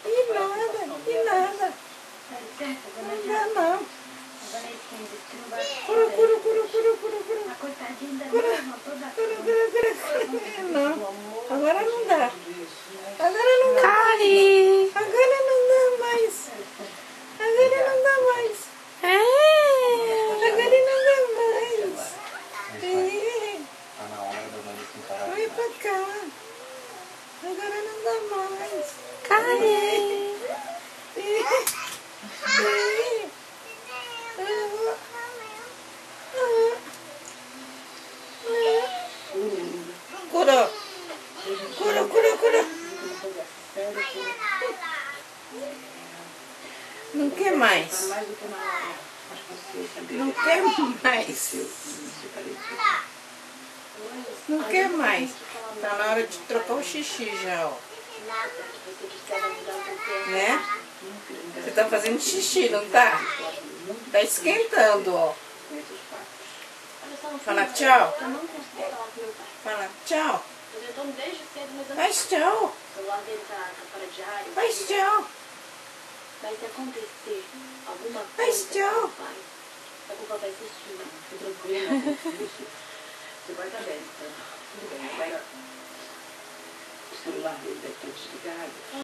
E nada, e nada. Não dá não. Curu, curu, curu, curu, curu, curu. Não, agora não dá. Agora não dá. Kari! Agora não dá mais. Agora não dá mais. Agora não dá mais. Vai pra cá. Agora não dá mais. Kari! Cura. Cura, cura, cura. Não quer mais. Não quer mais. Não quer mais. Tá na hora de trocar o xixi já, ó. Né? Você tá fazendo xixi, não tá? Tá esquentando, ó. Fala tchau. Fala tchau. Faz tchau. Faz tchau. Vai se acontecer alguma coisa, Faz tchau. a culpa vai ser sua. Não tem problema. Você vai estar bem, tá? Tudo bem. Agora, o celular dele deve estar desligado.